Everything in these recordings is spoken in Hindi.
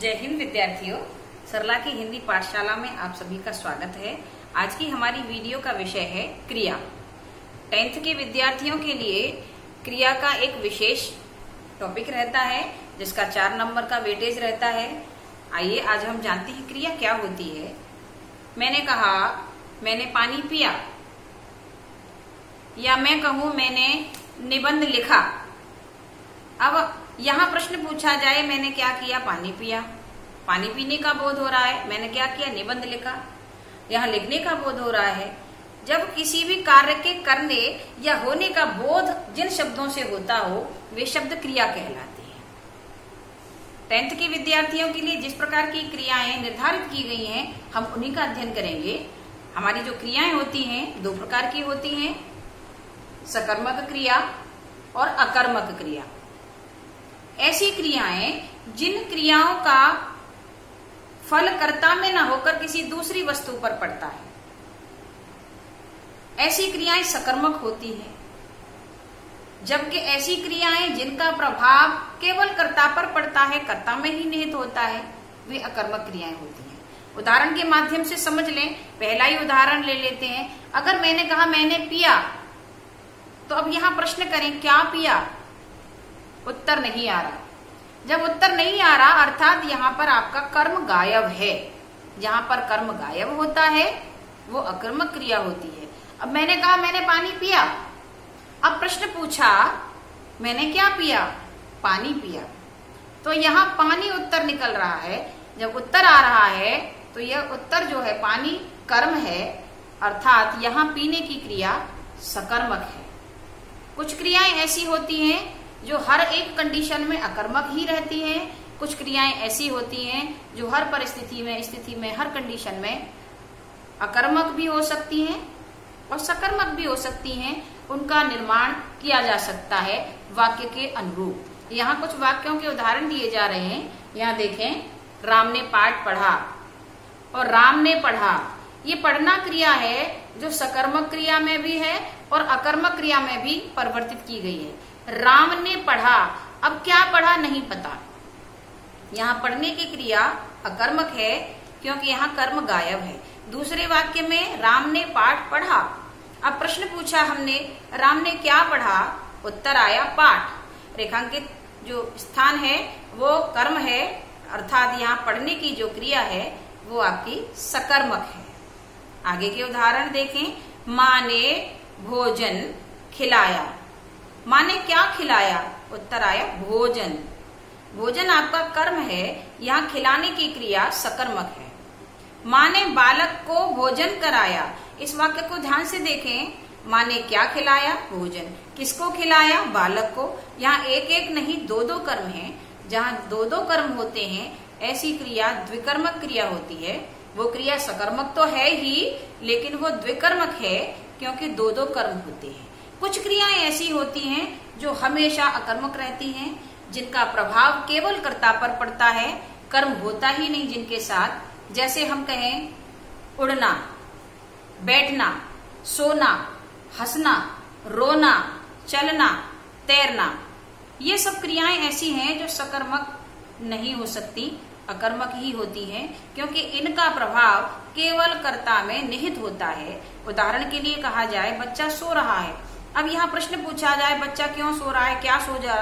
जय हिंद विद्यार्थियों, सरला की हिंदी पाठशाला में आप सभी का स्वागत है। आज की हमारी वीडियो का विषय है क्रिया। 10th के विद्यार्थियों के लिए क्रिया का एक विशेष टॉपिक रहता है जिसका 4 नंबर का वेटेज रहता है। आइए आज हम जानते हैं क्रिया क्या होती है। मैंने कहा मैंने पानी पिया, या मैं कहूं मैंने निबंध लिखा। अब यहाँ प्रश्न पूछा जाए मैंने क्या किया, पानी पिया। पानी पीने का बोध हो रहा है, मैंने क्या किया, निबंध लिखा। यहाँ लिखने का बोध हो रहा है। जब किसी भी कार्य के करने या होने का बोध जिन शब्दों से होता हो वे शब्द क्रिया कहलाते हैं। 10th के विद्यार्थियों के लिए जिस प्रकार की क्रियाएं निर्धारित की गई हैं हम उन्हीं का अध्ययन करेंगे। हमारी जो क्रियाएं होती हैं 2 प्रकार की होती हैं, सकर्मक क्रिया और अकर्मक क्रिया। ऐसी क्रियाएं जिन क्रियाओं का फल कर्ता में न होकर किसी दूसरी वस्तु पर पड़ता है, ऐसी क्रियाएं सकर्मक होती हैं। जबकि ऐसी क्रियाएं जिनका प्रभाव केवल कर्ता पर पड़ता है, कर्ता में ही निहित होता है, वे अकर्मक क्रियाएं होती हैं। उदाहरण के माध्यम से समझ लें। पहला ही उदाहरण ले लेते हैं। अगर मैंने कहा मैंने पिया, तो अब यहां प्रश्न करें क्या पिया, उत्तर नहीं आ रहा। जब उत्तर नहीं आ रहा अर्थात यहाँ पर आपका कर्म गायब है। जहां पर कर्म गायब होता है वो अकर्मक क्रिया होती है। अब मैंने कहा मैंने पानी पिया, अब प्रश्न पूछा मैंने क्या पिया, पानी पिया, तो यहाँ पानी उत्तर निकल रहा है। जब उत्तर आ रहा है तो यह उत्तर जो है पानी कर्म है, अर्थात यहाँ पीने की क्रिया सकर्मक है। कुछ क्रियाएं ऐसी होती हैं जो हर एक कंडीशन में अकर्मक ही रहती हैं। कुछ क्रियाएं ऐसी होती हैं जो हर परिस्थिति स्थिति में हर कंडीशन में अकर्मक भी हो सकती हैं और सकर्मक भी हो सकती हैं। उनका निर्माण किया जा सकता है वाक्य के अनुरूप। यहाँ कुछ वाक्यों के उदाहरण दिए जा रहे हैं। यहाँ देखें, राम ने पाठ पढ़ा और राम ने पढ़ा। ये पढ़ना क्रिया है जो सकर्मक क्रिया में भी है और अकर्मक क्रिया में भी परिवर्तित की गई है। राम ने पढ़ा, अब क्या पढ़ा नहीं पता। यहाँ पढ़ने की क्रिया अकर्मक है क्योंकि यहाँ कर्म गायब है। दूसरे वाक्य में राम ने पाठ पढ़ा। अब प्रश्न पूछा हमने राम ने क्या पढ़ा, उत्तर आया पाठ। रेखांकित जो स्थान है वो कर्म है, अर्थात यहाँ पढ़ने की जो क्रिया है वो आपकी सकर्मक है। आगे के उदाहरण देखें। माँ ने भोजन खिलाया। माँ ने क्या खिलाया, उत्तर आया भोजन। भोजन आपका कर्म है, यहाँ खिलाने की क्रिया सकर्मक है। माँ ने बालक को भोजन कराया। इस वाक्य को ध्यान से देखें। माँ ने क्या खिलाया, भोजन। किसको खिलाया, बालक को। यहाँ एक एक नहीं 2-2 कर्म हैं। जहाँ 2-2 कर्म होते हैं ऐसी क्रिया द्विकर्मक क्रिया होती है। वो क्रिया सकर्मक तो है ही लेकिन वो द्विकर्मक है क्योंकि 2-2 कर्म होते हैं। कुछ क्रियाएं ऐसी होती हैं जो हमेशा अकर्मक रहती हैं, जिनका प्रभाव केवल कर्ता पर पड़ता है, कर्म होता ही नहीं जिनके साथ। जैसे हम कहें उड़ना, बैठना, सोना, हंसना, रोना, चलना, तैरना। ये सब क्रियाएं ऐसी हैं जो सकर्मक नहीं हो सकती, अकर्मक ही होती हैं क्योंकि इनका प्रभाव केवल कर्ता में निहित होता है। उदाहरण के लिए कहा जाए बच्चा सो रहा है। अब यहाँ प्रश्न पूछा जाए बच्चा क्यों सो रहा है, क्या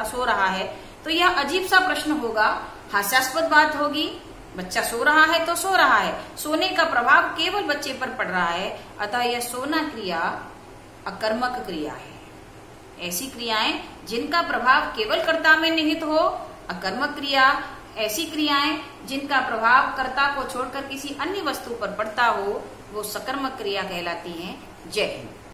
सो रहा है, तो यह अजीब सा प्रश्न होगा, हास्यास्पद बात होगी। बच्चा सो रहा है तो सो रहा है, सोने का प्रभाव केवल बच्चे पर पड़ रहा है, अतः यह सोना क्रिया अकर्मक क्रिया है। ऐसी क्रियाएं जिनका प्रभाव केवल कर्ता में निहित हो, अकर्मक क्रिया। ऐसी क्रियाएं जिनका प्रभाव कर्ता को छोड़कर किसी अन्य वस्तु पर पड़ता हो, वो सकर्मक क्रिया कहलाती हैं। जय हिंद।